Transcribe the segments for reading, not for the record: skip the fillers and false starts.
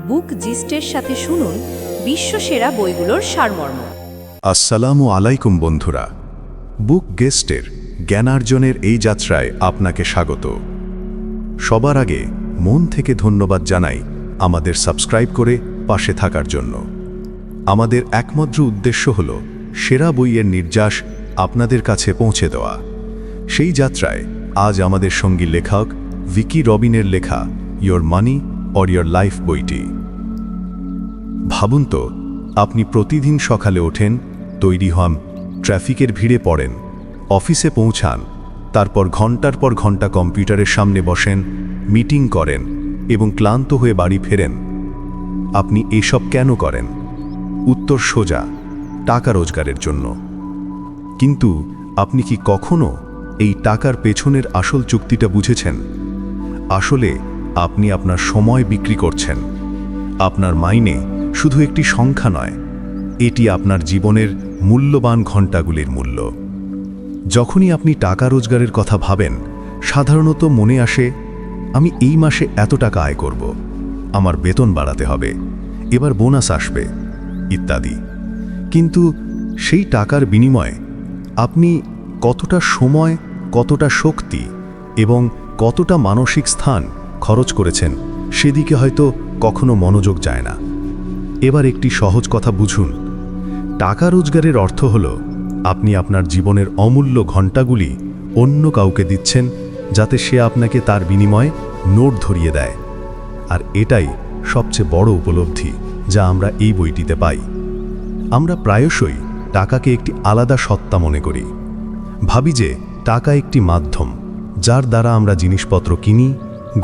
বুক জিস্টের সাথে শুনুন বিশ্বসেরা বইগুলোর সারমর্ম। আসসালামু আলাইকুম বন্ধুরা, বুক গেস্টের জ্ঞানার্জনের এই যাত্রায় আপনাকে স্বাগত। সবার আগে মন থেকে ধন্যবাদ জানাই আমাদের সাবস্ক্রাইব করে পাশে থাকার জন্য। আমাদের একমাত্র উদ্দেশ্য হল সেরা বইয়ের নির্যাস আপনাদের কাছে পৌঁছে দেওয়া। সেই যাত্রায় আজ আমাদের সঙ্গী লেখক ভিকি রবিনের লেখা your money or your life বইটি। ভাবুন তো, আপনি প্রতিদিন সকালে ওঠেন, তৈরি হন, ট্রাফিকের ভিড়ে পড়েন, অফিসে পৌঁছান, তারপর ঘন্টার পর ঘন্টা কম্পিউটারের সামনে বসেন, মিটিং করেন এবং ক্লান্ত হয়ে বাড়ি ফেরেন। আপনি এসব কেন করেন? উত্তর সোজা, টাকা রোজগারের জন্য। কিন্তু আপনি কি কখনো এই টাকার পেছনের আসল চুক্তিটা বুঝেছেন? আসলে আপনি আপনার সময় বিক্রি করছেন। আপনার মাইনে শুধু একটি সংখ্যা নয়, এটি আপনার জীবনের মূল্যবান ঘণ্টাগুলির মূল্য। যখনই আপনি টাকা রোজগারের কথা ভাবেন, সাধারণত মনে আসে আমি এই মাসে এত টাকা আয় করব, আমার বেতন বাড়াতে হবে, এবার বোনাস আসবে ইত্যাদি। কিন্তু সেই টাকার বিনিময়ে আপনি কতটা সময়, কতটা শক্তি এবং কতটা মানসিক স্থান খরচ করেছেন সেদিকে হয়তো কখনো মনোযোগ যায় না। এবার একটি সহজ কথা বুঝুন। টাকা রোজগারের অর্থ হল আপনি আপনার জীবনের অমূল্য ঘণ্টাগুলি অন্য কাউকে দিচ্ছেন, যাতে সে আপনাকে তার বিনিময়ে নোট ধরিয়ে দেয়। আর এটাই সবচেয়ে বড় উপলব্ধি যা আমরা এই বইটিতে পাই। আমরা প্রায়শই টাকাকে একটি আলাদা সত্তা মনে করি। ভাবি যে টাকা একটি মাধ্যম, যার দ্বারা আমরা জিনিসপত্র কিনি,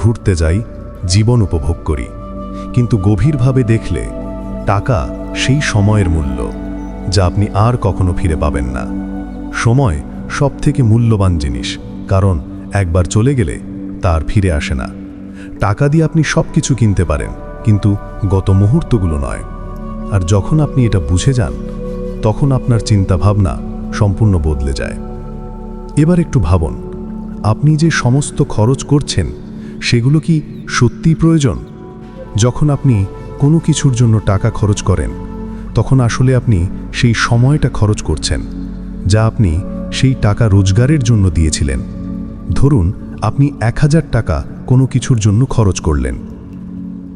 ঘুরতে যাই, জীবন উপভোগ করি। কিন্তু গভীরভাবে দেখলে টাকা সেই সময়ের মূল্য, যা আপনি আর কখনো ফিরে পাবেন না। সময় সবথেকে মূল্যবান জিনিস, কারণ একবার চলে গেলে তার ফিরে আসে না। টাকা দিয়ে আপনি সব কিছু কিনতে পারেন, কিন্তু গত মুহূর্তগুলো নয়। আর যখন আপনি এটা বুঝে যান, তখন আপনার চিন্তাভাবনা সম্পূর্ণ বদলে যায়। এবার একটু ভাবুন, আপনি যে সমস্ত খরচ করছেন সেগুলো কি সত্যিই প্রয়োজন? যখন আপনি কোনো কিছুর জন্য টাকা খরচ করেন, তখন আসলে আপনি সেই সময়টা খরচ করছেন যা আপনি সেই টাকা রোজগারের জন্য দিয়েছিলেন। ধরুন আপনি 1000 টাকা কোনো কিছুর জন্য খরচ করলেন।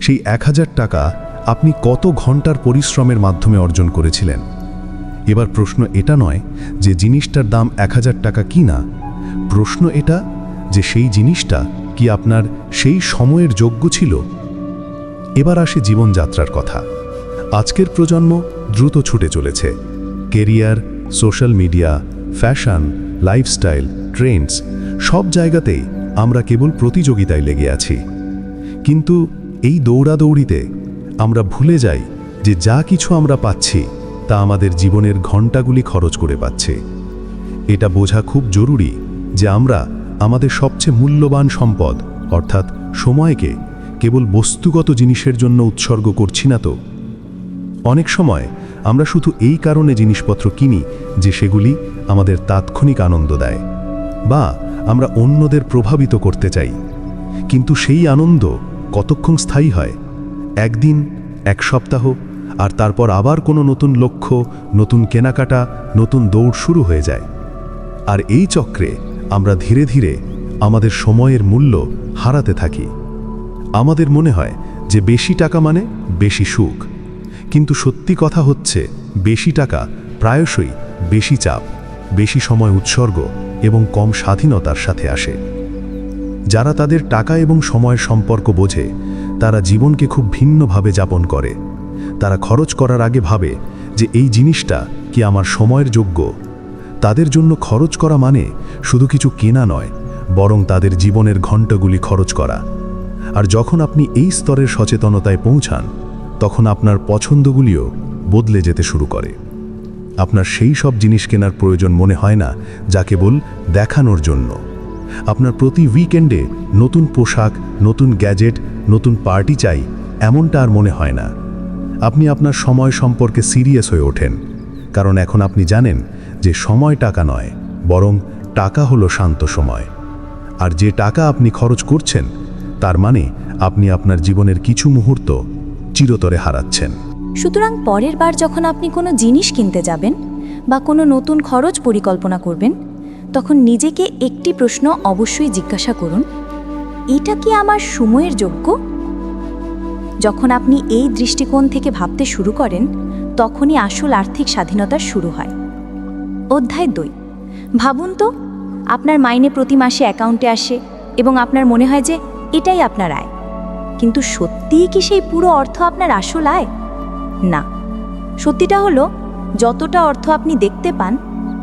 সেই 1000 টাকা আপনি কত ঘন্টার পরিশ্রমের মাধ্যমে অর্জন করেছিলেন? এবার প্রশ্ন এটা নয় যে জিনিসটার দাম 1000 টাকা কি না, প্রশ্ন এটা যে সেই জিনিসটা কি আপনার সেই সময়ের যোগ্য ছিল। এবার আসে জীবনযাত্রার কথা। আজকের প্রজন্ম দ্রুত ছুটে চলেছে। Career, social media, fashion, lifestyle, Trends, সব জায়গাতেই আমরা কেবল প্রতিযোগিতায় লেগে আছি। কিন্তু এই দৌড়াদৌড়িতে আমরা ভুলে যাই যে যা কিছু আমরা পাচ্ছি তা আমাদের জীবনের ঘণ্টাগুলি খরচ করে পাচ্ছে। এটা বোঝা খুব জরুরি যে আমরা আমাদের সবচেয়ে মূল্যবান সম্পদ অর্থাৎ সময়কে কেবল বস্তুগত জিনিসের জন্য উৎসর্গ করছি না তো। অনেক সময় আমরা শুধু এই কারণে জিনিসপত্র কিনি যে সেগুলি আমাদের তাৎক্ষণিক আনন্দ দেয়, বা আমরা অন্যদের প্রভাবিত করতে চাই। কিন্তু সেই আনন্দ কতক্ষণ স্থায়ী হয়? একদিন, এক সপ্তাহ, আর তারপর আবার কোনো নতুন লক্ষ্য, নতুন কেনাকাটা, নতুন দৌড় শুরু হয়ে যায়। আর এই চক্রে আমরা ধীরে ধীরে আমাদের সময়ের মূল্য হারাতে থাকি। আমাদের মনে হয় যে বেশি টাকা মানে বেশি সুখ, কিন্তু সত্যি কথা হচ্ছে বেশি টাকা প্রায়শই বেশি চাপ, বেশি সময় উৎসর্গ এবং কম স্বাধীনতার সাথে আসে। যারা তাদের টাকা এবং সময়ের সম্পর্ক বোঝে, তারা জীবনকে খুব ভিন্নভাবে যাপন করে। তারা খরচ করার আগে ভাবে যে এই জিনিসটা কি আমার সময়ের যোগ্য। তাদের জন্য খরচ করা মানে শুধু কিছু কেনা নয়, বরং তাদের জীবনের ঘণ্টাগুলি খরচ করা। আর যখন আপনি এই স্তরের সচেতনতায় পৌঁছান, তখন আপনার পছন্দগুলিও বদলে যেতে শুরু করে। আপনার সেই সব জিনিস কেনার প্রয়োজন মনে হয় না যা কেবল দেখানোর জন্য। আপনার প্রতি উইকেন্ডে নতুন পোশাক, নতুন গ্যাজেট, নতুন পার্টি চাই, এমনটা আর মনে হয় না। আপনি আপনার সময় সম্পর্কে সিরিয়াস হয়ে ওঠেন, কারণ এখন আপনি জানেন যে সময় টাকা নয়, বরং টাকা হলো শান্ত সময়। আর যে টাকা আপনি খরচ করছেন, তার মানে আপনি আপনার জীবনের কিছু মুহূর্ত চিরতরে হারাচ্ছেন। সুতরাং পরের বার যখন আপনি কোনো জিনিস কিনতে যাবেন বা কোনো নতুন খরচ পরিকল্পনা করবেন, তখন নিজেকে একটি প্রশ্ন অবশ্যই জিজ্ঞাসা করুন, এটা কি আমার সময়ের যোগ্য? যখন আপনি এই দৃষ্টিকোণ থেকে ভাবতে শুরু করেন, তখনই আসল আর্থিক স্বাধীনতা শুরু হয়। অধ্যায় 2। ভাবুন তো, আপনার মাইনে প্রতি মাসে অ্যাকাউন্টে আসে এবং আপনার মনে হয় যে এটাই আপনার আয়। কিন্তু সত্যিই কি সেই পুরো অর্থ আপনার আসল আয়? না, সত্যিটা হলো যতটা অর্থ আপনি দেখতে পান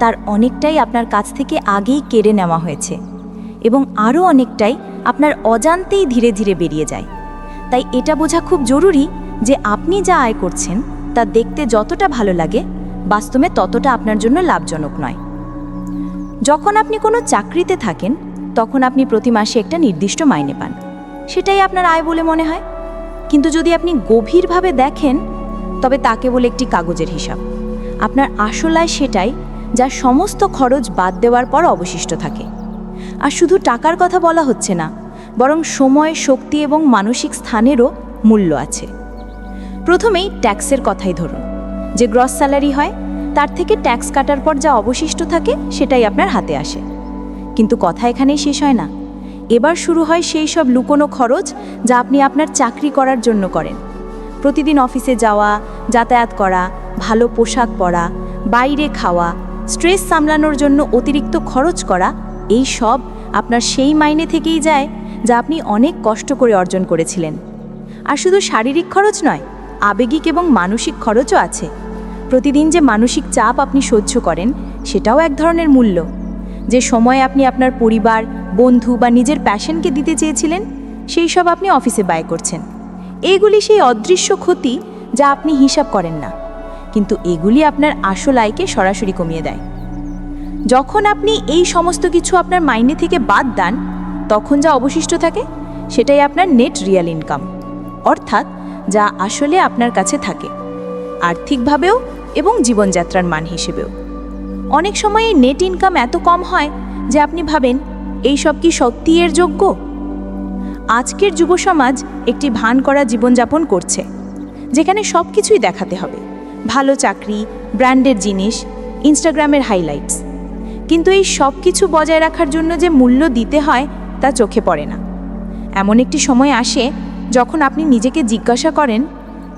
তার অনেকটাই আপনার কাছ থেকে আগেই কেড়ে নেওয়া হয়েছে এবং আরও অনেকটাই আপনার অজান্তেই ধীরে ধীরে বেরিয়ে যায়। তাই এটা বোঝা খুব জরুরি যে আপনি যা আয় করছেন তা দেখতে যতটা ভালো লাগে, বাস্তবে ততটা আপনার জন্য লাভজনক নয়। যখন আপনি কোনো চাকরিতে থাকেন, তখন আপনি প্রতি মাসে একটা নির্দিষ্ট মাইনে পান, সেটাই আপনার আয় বলে মনে হয়। কিন্তু যদি আপনি গভীরভাবে দেখেন, তবে তা কেবল একটি কাগজের হিসাব। আপনার আসল আয় সেটাই যা সমস্ত খরচ বাদ দেওয়ার পর অবশিষ্ট থাকে। আর শুধু টাকার কথা বলা হচ্ছে না, বরং সময়, শক্তি এবং মানসিক স্থানেরও মূল্য আছে। প্রথমেই ট্যাক্সের কথাই ধরুন। যে গ্রস স্যালারি হয় তার থেকে ট্যাক্স কাটার পর যা অবশিষ্ট থাকে সেটাই আপনার হাতে আসে। কিন্তু কথা এখানেই শেষ হয় না। এবার শুরু হয় সেই সব লুকোনো খরচ যা আপনি আপনার চাকরি করার জন্য করেন। প্রতিদিন অফিসে যাওয়া, যাতায়াত করা, ভালো পোশাক পরা, বাইরে খাওয়া, স্ট্রেস সামলানোর জন্য অতিরিক্ত খরচ করা, এই সব আপনার সেই মাইনে থেকেই যায় যা আপনি অনেক কষ্ট করে অর্জন করেছিলেন। আর শুধু শারীরিক খরচ নয়, আবেগিক এবং মানসিক খরচও আছে। প্রতিদিন যে মানসিক চাপ আপনি সহ্য করেন, সেটাও এক ধরনের মূল্য। যে সময় আপনি আপনার পরিবার, বন্ধু বা নিজের প্যাশনকে দিতে চেয়েছিলেন, সেই সব আপনি অফিসে ব্যয় করছেন। এইগুলি সেই অদৃশ্য ক্ষতি যা আপনি হিসাব করেন না, কিন্তু এগুলি আপনার আসল আয়কে সরাসরি কমিয়ে দেয়। যখন আপনি এই সমস্ত কিছু আপনার মাইনে থেকে বাদ দেন, তখন যা অবশিষ্ট থাকে সেটাই আপনার নেট রিয়েল ইনকাম, অর্থাৎ যা আসলে আপনার কাছে থাকে, আর্থিকভাবেও এবং জীবনযাত্রার মান হিসেবেও। অনেক সময় এই নেট ইনকাম এত কম হয় যে আপনি ভাবেন, এই সব কি সত্যি এর যোগ্য? আজকের যুব সমাজ একটি ভান করা জীবনযাপন করছে, যেখানে সব কিছুই দেখাতে হবে, ভালো চাকরি, ব্র্যান্ডের জিনিস, ইনস্টাগ্রামের হাইলাইটস। কিন্তু এই সব কিছু বজায় রাখার জন্য যে মূল্য দিতে হয় তা চোখে পড়ে না। এমন একটি সময় আসে যখন আপনি নিজেকে জিজ্ঞাসা করেন,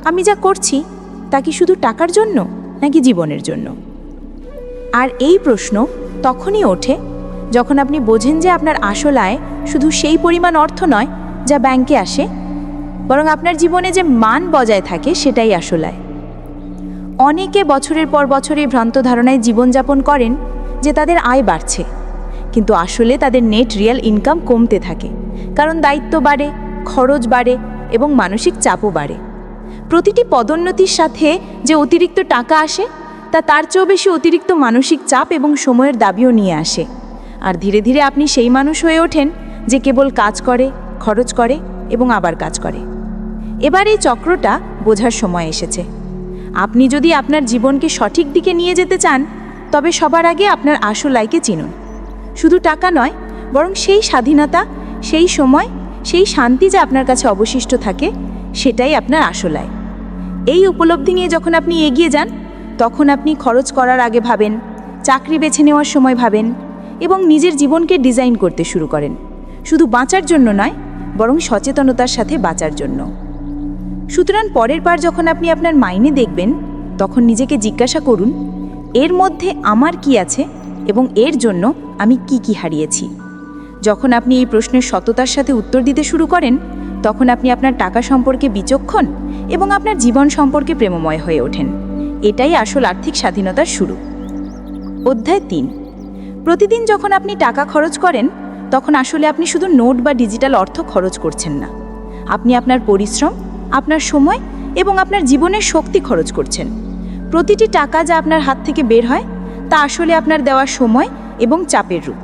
আমি যা করছি তা কি শুধু টাকার জন্য নাকি জীবনের জন্য? আর এই প্রশ্ন তখনই ওঠে যখন আপনি বোঝেন যে আপনার আসল আয় শুধু সেই পরিমাণ অর্থ নয় যা ব্যাংকে আসে, বরং আপনার জীবনে যে মান বজায় থাকে সেটাই আসল আয়। অনেকে বছরের পর বছর এই ভ্রান্ত ধারণায় জীবনযাপন করেন যে তাদের আয় বাড়ছে, কিন্তু আসলে তাদের নেট রিয়েল ইনকাম কমতে থাকে, কারণ দায়িত্ব বাড়ে, খরচ বাড়ে এবং মানসিক চাপও বাড়ে। প্রতিটি পদোন্নতির সাথে যে অতিরিক্ত টাকা আসে তা তার চেয়েও বেশি অতিরিক্ত মানসিক চাপ এবং সময়ের দাবিও নিয়ে আসে। আর ধীরে ধীরে আপনি সেই মানুষ হয়ে ওঠেন যে কেবল কাজ করে, খরচ করে এবং আবার কাজ করে। এবার এই চক্রটা বোঝার সময় এসেছে। আপনি যদি আপনার জীবনকে সঠিক দিকে নিয়ে যেতে চান, তবে সবার আগে আপনার আসল আয়কে চিনুন। শুধু টাকা নয়, বরং সেই স্বাধীনতা, সেই সময়, সেই শান্তি যা আপনার কাছে অবশিষ্ট থাকে, সেটাই আপনার আসল আয়। এই উপলব্ধি নিয়ে যখন আপনি এগিয়ে যান, তখন আপনি খরচ করার আগে ভাবেন, চাকরি বেছে নেওয়ার সময় ভাবেন এবং নিজের জীবনকে ডিজাইন করতে শুরু করেন, শুধু বাঁচার জন্য নয়, বরং সচেতনতার সাথে বাঁচার জন্য। সুতরাং পরের বার যখন আপনি আপনার মাইনে দেখবেন, তখন নিজেকে জিজ্ঞাসা করুন, এর মধ্যে আমার কি আছে এবং এর জন্য আমি কি হারিয়েছি। যখন আপনি এই প্রশ্নের সততার সাথে উত্তর দিতে শুরু করেন, তখন আপনি আপনার টাকা সম্পর্কে বিচক্ষণ এবং আপনার জীবন সম্পর্কে প্রেমময় হয়ে ওঠেন। এটাই আসল আর্থিক স্বাধীনতার শুরু। অধ্যায় 3। প্রতিদিন যখন আপনি টাকা খরচ করেন, তখন আসলে আপনি শুধু নোট বা ডিজিটাল অর্থ খরচ করছেন না, আপনি আপনার পরিশ্রম, আপনার সময় এবং আপনার জীবনের শক্তি খরচ করছেন। প্রতিটি টাকা যা আপনার হাত থেকে বের হয় তা আসলে আপনার দেওয়া সময় এবং চাপের রূপ।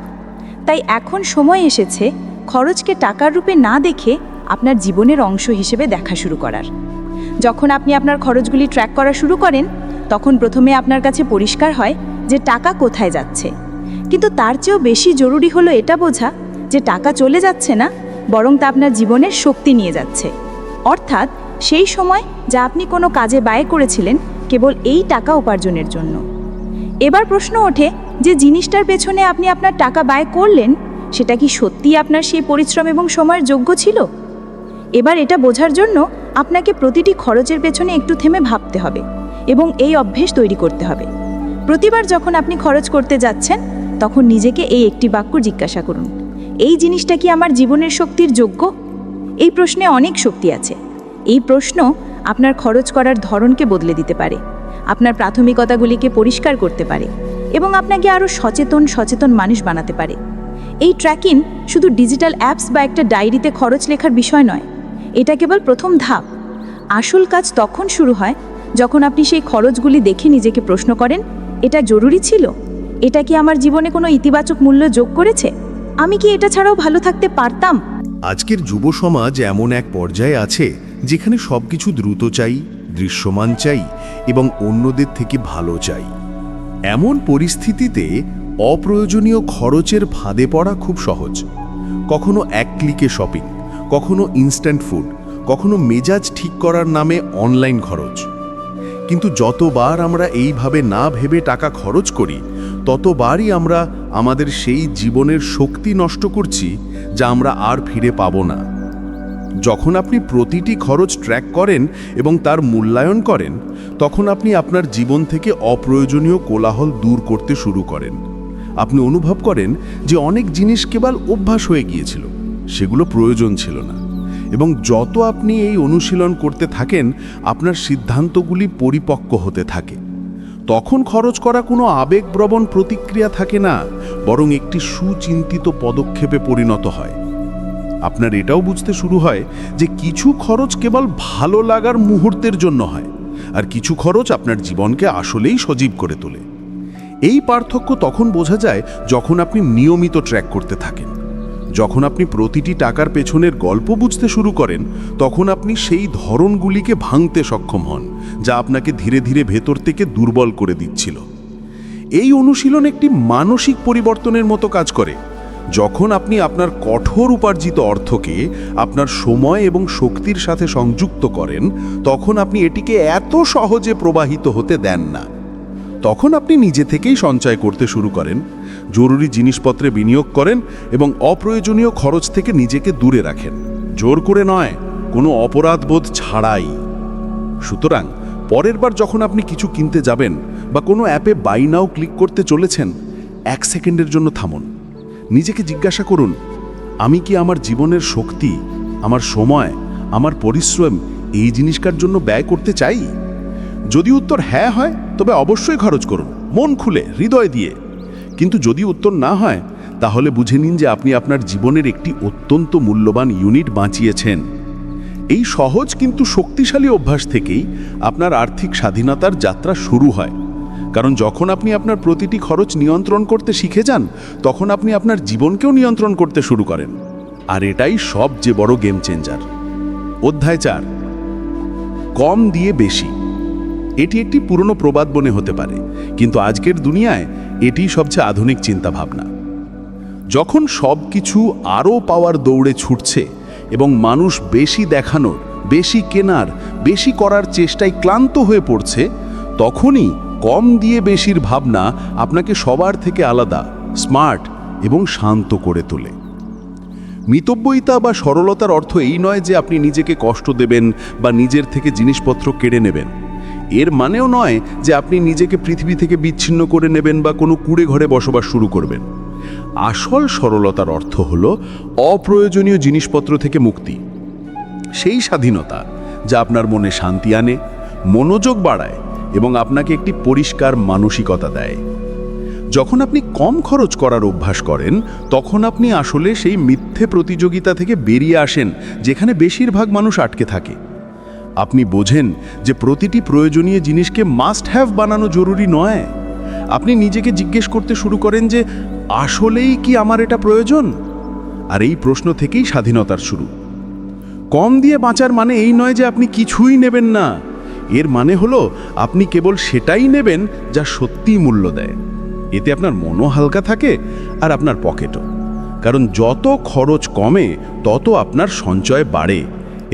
তাই এখন সময় এসেছে খরচকে টাকার রূপে না দেখে আপনার জীবনের অংশ হিসেবে দেখা শুরু করার। যখন আপনি আপনার খরচগুলি ট্র্যাক করা শুরু করেন, তখন প্রথমে আপনার কাছে পরিষ্কার হয় যে টাকা কোথায় যাচ্ছে। কিন্তু তার চেয়েও বেশি জরুরি হলো এটা বোঝা যে টাকা চলে যাচ্ছে না, বরং তা আপনার জীবনের শক্তি নিয়ে যাচ্ছে। অর্থাৎ সেই সময় যা আপনি কোনো কাজে ব্যয় করেছিলেন কেবল এই টাকা উপার্জনের জন্য। এবার প্রশ্ন ওঠে যে জিনিসটার পেছনে আপনি আপনার টাকা ব্যয় করলেন সেটা কি সত্যিই আপনার সেই পরিশ্রম এবং সময়ের যোগ্য ছিল? এবার এটা বোঝার জন্য আপনাকে প্রতিটি খরচের পেছনে একটু থেমে ভাবতে হবে এবং এই অভ্যেস তৈরি করতে হবে। প্রতিবার যখন আপনি খরচ করতে যাচ্ছেন তখন নিজেকে এই একটি বাক্য জিজ্ঞাসা করুন, এই জিনিসটা কি আমার জীবনের শক্তির যোগ্য? এই প্রশ্নে অনেক শক্তি আছে। এই প্রশ্ন আপনার খরচ করার ধরনকে বদলে দিতে পারে, আপনার প্রাথমিকতাগুলিকে পরিষ্কার করতে পারে এবং আপনাকে আরও সচেতন মানুষ বানাতে পারে। এই ট্র্যাকিং শুধু ডিজিটাল অ্যাপস বা একটা ডায়েরিতে খরচ লেখার বিষয় নয়, এটা কেবল প্রথম ধাপ। আসল কাজ তখন শুরু হয় যখন আপনি সেই খরচগুলি দেখে নিজেকে প্রশ্ন করেন, এটা জরুরি ছিল? এটা কি আমার জীবনে কোনো ইতিবাচক মূল্য যোগ করেছে? আমি কি এটা ছাড়াও ভালো থাকতে পারতাম? আজকের যুব সমাজ এমন এক পর্যায়ে আছে যেখানে সবকিছু দ্রুত চাই, দৃশ্যমান চাই এবং অন্যদের থেকে ভালো চাই। এমন পরিস্থিতিতে অপ্রয়োজনীয় খরচের ফাঁদে পড়া খুব সহজ। কখনো এক ক্লিকে শপিং, কখনো ইনস্ট্যান্ট ফুড, কখনো মেজাজ ঠিক করার নামে অনলাইন খরচ। কিন্তু যতবার আমরা এইভাবে না ভেবে টাকা খরচ করি, ততবারই আমরা আমাদের সেই জীবনের শক্তি নষ্ট করছি যা আমরা আর ফিরে পাবো না। যখন আপনি প্রতিটি খরচ ট্র্যাক করেন এবং তার মূল্যায়ন করেন, তখন আপনি আপনার জীবন থেকে অপ্রয়োজনীয় কোলাহল দূর করতে শুরু করেন। আপনি অনুভব করেন যে অনেক জিনিস কেবল অভ্যাস হয়ে গিয়েছিল, সেগুলো প্রয়োজন ছিল না। এবং যত আপনি এই অনুশীলন করতে থাকেন, আপনার সিদ্ধান্তগুলি পরিপক্ক হতে থাকে। তখন খরচ করা কোনো আবেগপ্রবণ প্রতিক্রিয়া থাকে না, বরং একটি সুচিন্তিত পদক্ষেপে পরিণত হয়। আপনার এটাও বুঝতে শুরু হয় যে কিছু খরচ কেবল ভালো লাগার মুহূর্তের জন্য হয়, আর কিছু খরচ আপনার জীবনকে আসলেই সজীব করে তোলে। এই পার্থক্য তখন বোঝা যায় যখন আপনি নিয়মিত ট্র্যাক করতে থাকেন। যখন আপনি প্রতিটি টাকার পেছনের গল্প বুঝতে শুরু করেন, তখন আপনি সেই ধরনগুলিকে ভাঙতে সক্ষম হন যা আপনাকে ধীরে ধীরে ভেতর থেকে দুর্বল করে দিচ্ছিল। এই অনুশীলন একটি মানসিক পরিবর্তনের মতো কাজ করে। যখন আপনি আপনার কঠোর উপার্জিত অর্থকে আপনার সময় এবং শক্তির সাথে সংযুক্ত করেন, তখন আপনি এটিকে এত সহজে প্রবাহিত হতে দেন না। তখন আপনি নিজে থেকেই সঞ্চয় করতে শুরু করেন, জরুরি জিনিসপত্রে বিনিয়োগ করেন এবং অপ্রয়োজনীয় খরচ থেকে নিজেকে দূরে রাখেন, জোর করে নয়, কোনো অপরাধবোধ ছাড়াই। সুতরাং পরের বার যখন আপনি কিছু কিনতে যাবেন বা কোনো অ্যাপে বাই নাও ক্লিক করতে চলেছেন, 1 সেকেন্ডের জন্য থামুন। নিজেকে জিজ্ঞাসা করুন, আমি কি আমার জীবনের শক্তি, আমার সময়, আমার পরিশ্রম এই জিনিসটার জন্য ব্যয় করতে চাই? যদি উত্তর হ্যাঁ হয়, তবে অবশ্যই খরচ করুন, মন খুলে, হৃদয় দিয়ে। কিন্তু যদি উত্তর না হয়, তাহলে বুঝে নিন যে আপনি আপনার জীবনের একটি অত্যন্ত মূল্যবান ইউনিট বাঁচিয়েছেন। এই সহজ কিন্তু শক্তিশালী অভ্যাস থেকেই আপনার আর্থিক স্বাধীনতার যাত্রা শুরু হয়। কারণ যখন আপনি আপনার প্রতিটি খরচ নিয়ন্ত্রণ করতে শিখে যান, তখন আপনি আপনার জীবনকেও নিয়ন্ত্রণ করতে শুরু করেন। আর এটাই সবচেয়ে বড় গেম চেঞ্জার। অধ্যায় 4, কম দিয়ে বেশি। এটি একটি পুরনো প্রবাদ মনে হতে পারে, কিন্তু আজকের দুনিয়ায় এটি সবচেয়ে আধুনিক চিন্তাভাবনা। যখন সব কিছু আরও পাওয়ার দৌড়ে ছুটছে এবং মানুষ বেশি দেখানোর, বেশি কেনার, বেশি করার চেষ্টায় ক্লান্ত হয়ে পড়ছে, তখনই কম দিয়ে বেশির ভাবনা আপনাকে সবার থেকে আলাদা, স্মার্ট এবং শান্ত করে তোলে। মিতব্যয়িতা বা সরলতার অর্থ এই নয় যে আপনি নিজেকে কষ্ট দেবেন বা নিজের থেকে জিনিসপত্র কেড়ে নেবেন। এর মানেও নয় যে আপনি নিজেকে পৃথিবী থেকে বিচ্ছিন্ন করে নেবেন বা কোনো কুঁড়ে ঘরে বসবাস শুরু করবেন। আসল সরলতার অর্থ হলো অপ্রয়োজনীয় জিনিসপত্র থেকে মুক্তি। সেই স্বাধীনতা যা আপনার মনে শান্তি আনে, মনোযোগ বাড়ায় এবং আপনাকে একটি পরিষ্কার মানসিকতা দেয়। যখন আপনি কম খরচ করার অভ্যাস করেন, তখন আপনি আসলে সেই মিথ্যে প্রতিযোগিতা থেকে বেরিয়ে আসেন যেখানে বেশিরভাগ মানুষ আটকে থাকে। আপনি বোঝেন যে প্রতিটি প্রয়োজনীয় জিনিসকে মাস্ট হ্যাভ বানানো জরুরি নয়। আপনি নিজেকে জিজ্ঞেস করতে শুরু করেন যে আসলেই কি আমার এটা প্রয়োজন? আর এই প্রশ্ন থেকেই স্বাধীনতার শুরু। কম দিয়ে বাঁচার মানে এই নয় যে আপনি কিছুই নেবেন না। এর মানে হলো আপনি কেবল সেটাই নেবেন যা সত্যিই মূল্য দেয়। এতে আপনার মনও হালকা থাকে আর আপনার পকেটও। কারণ যত খরচ কমে, তত আপনার সঞ্চয় বাড়ে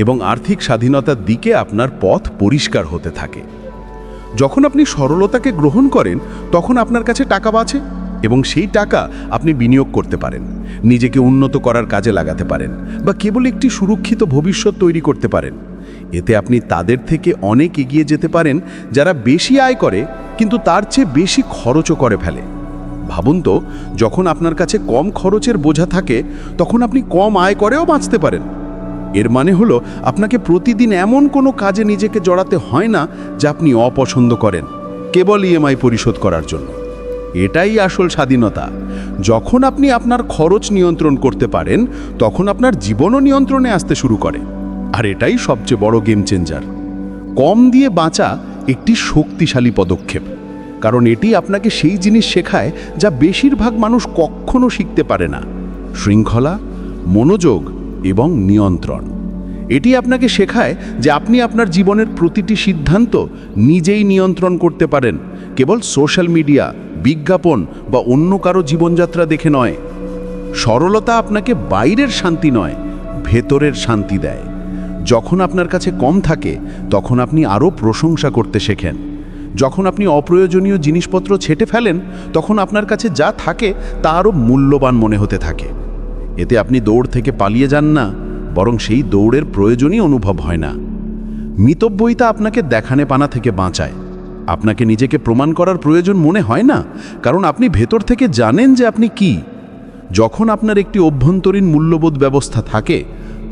এবং আর্থিক স্বাধীনতার দিকে আপনার পথ পরিষ্কার হতে থাকে। যখন আপনি সরলতাকে গ্রহণ করেন তখন আপনার কাছে টাকা বাঁচে এবং সেই টাকা আপনি বিনিয়োগ করতে পারেন, নিজেকে উন্নত করার কাজে লাগাতে পারেন বা কেবল একটি সুরক্ষিত ভবিষ্যৎ তৈরি করতে পারেন। এতে আপনি তাদের থেকে অনেক এগিয়ে যেতে পারেন যারা বেশি আয় করে কিন্তু তার চেয়ে বেশি খরচও করে ফেলে। ভাবুন তো, যখন আপনার কাছে কম খরচের বোঝা থাকে তখন আপনি কম আয় করেও বাঁচতে পারেন। এর মানে হলো আপনাকে প্রতিদিন এমন কোনো কাজে নিজেকে জড়াতে হয় না যা আপনি অপছন্দ করেন, কেবল ইএমআই পরিশোধ করার জন্য। এটাই আসল স্বাধীনতা। যখন আপনি আপনার খরচ নিয়ন্ত্রণ করতে পারেন তখন আপনার জীবনও নিয়ন্ত্রণে আসতে শুরু করে। আর এটাই সবচেয়ে বড় গেম চেঞ্জার। কম দিয়ে বাঁচা একটি শক্তিশালী পদক্ষেপ, কারণ এটি আপনাকে সেই জিনিস শেখায় যা বেশিরভাগ মানুষ কখনো শিখতে পারে না: শৃঙ্খলা, মনোযোগ এবং নিয়ন্ত্রণ। এটি আপনাকে শেখায় যে আপনি আপনার জীবনের প্রতিটি সিদ্ধান্ত নিজেই নিয়ন্ত্রণ করতে পারেন, কেবল সোশ্যাল মিডিয়া, বিজ্ঞাপন বা অন্য কারো জীবনযাত্রা দেখে নয়। সরলতা আপনাকে বাইরের শান্তি নয়, ভেতরের শান্তি দেয়। যখন আপনার কাছে কম থাকে তখন আপনি আরও প্রশংসা করতে শেখেন। যখন আপনি অপ্রয়োজনীয় জিনিসপত্র ছেঁটে ফেলেন তখন আপনার কাছে যা থাকে তা আরও মূল্যবান মনে হতে থাকে। এতে আপনি দৌড় থেকে পালিয়ে যান না, বরং সেই দৌড়ের প্রয়োজনই অনুভব হয় না। মিতব্যয়িতা আপনাকে দেখানে পানা থেকে বাঁচায়। আপনাকে নিজেকে প্রমাণ করার প্রয়োজন মনে হয় না, কারণ আপনি ভেতর থেকে জানেন যে আপনি কি। যখন আপনার একটি অভ্যন্তরীণ মূল্যবোধ ব্যবস্থা থাকে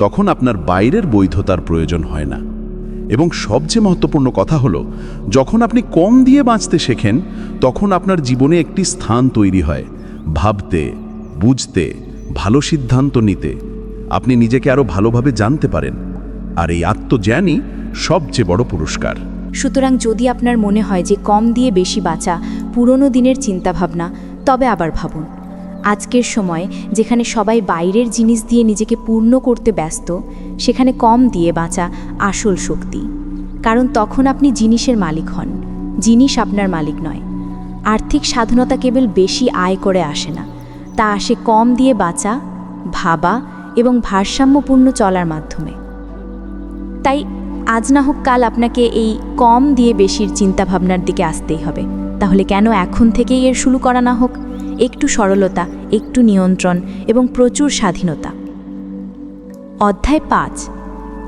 তখন আপনার বাইরের বৈধতার প্রয়োজন হয় না। এবং সবচেয়ে মহত্বপূর্ণ কথা হলো, যখন আপনি কম দিয়ে বাঁচতে শেখেন তখন আপনার জীবনে একটি স্থান তৈরি হয় ভাবতে, বুঝতে, ভালো সিদ্ধান্ত নিতে। আপনি নিজেকে আরও ভালোভাবে জানতে পারেন, আর এই আত্মজ্ঞানই সবচেয়ে বড় পুরস্কার। সুতরাং যদি আপনার মনে হয় যে কম দিয়ে বেশি বাঁচা পুরনো দিনের চিন্তাভাবনা, তবে আবার ভাবুন। আজকের সময় যেখানে সবাই বাইরের জিনিস দিয়ে নিজেকে পূর্ণ করতে ব্যস্ত, সেখানে কম দিয়ে বাঁচা আসল শক্তি। কারণ তখন আপনি জিনিসের মালিক হন, জিনিস আপনার মালিক নয়। আর্থিক স্বাধীনতা কেবল বেশি আয় করে আসে না, তা আসে কম দিয়ে বাঁচা, ভাবা এবং ভারসাম্যপূর্ণ চলার মাধ্যমে। তাই আজ না হোক কাল আপনাকে এই কম দিয়ে বেশির চিন্তাভাবনার দিকে আসতেই হবে। তাহলে কেন এখন থেকেই এর শুরু করা না হোক? একটু সরলতা, একটু নিয়ন্ত্রণ এবং প্রচুর স্বাধীনতা। অধ্যায় 5।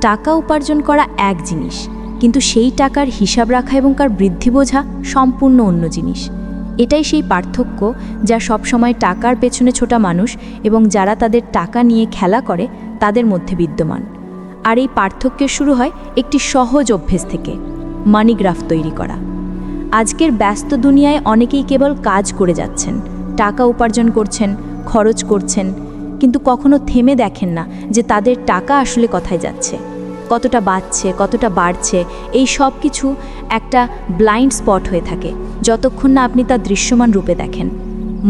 টাকা উপার্জন করা এক জিনিস, কিন্তু সেই টাকার হিসাব রাখা এবং কার বৃদ্ধি বোঝা সম্পূর্ণ অন্য জিনিস। এটাই সেই পার্থক্য যা সবসময় টাকার পেছনে ছোটা মানুষ এবং যারা তাদের টাকা নিয়ে খেলা করে তাদের মধ্যে বিদ্যমান। আর এই পার্থক্যের শুরু হয় একটি সহজ অভ্যেস থেকে: মানিগ্রাফ তৈরি করা। আজকের ব্যস্ত দুনিয়ায় অনেকেই কেবল কাজ করে যাচ্ছেন, টাকা উপার্জন করছেন, খরচ করছেন, কিন্তু কখনো থেমে দেখেন না যে তাদের টাকা আসলে কোথায় যাচ্ছে, কতটা বাড়ছে, কতটা বাড়ছে। এই সব কিছু একটা ব্লাইন্ড স্পট হয়ে থাকে যতক্ষণ না আপনি তা দৃশ্যমান রূপে দেখেন।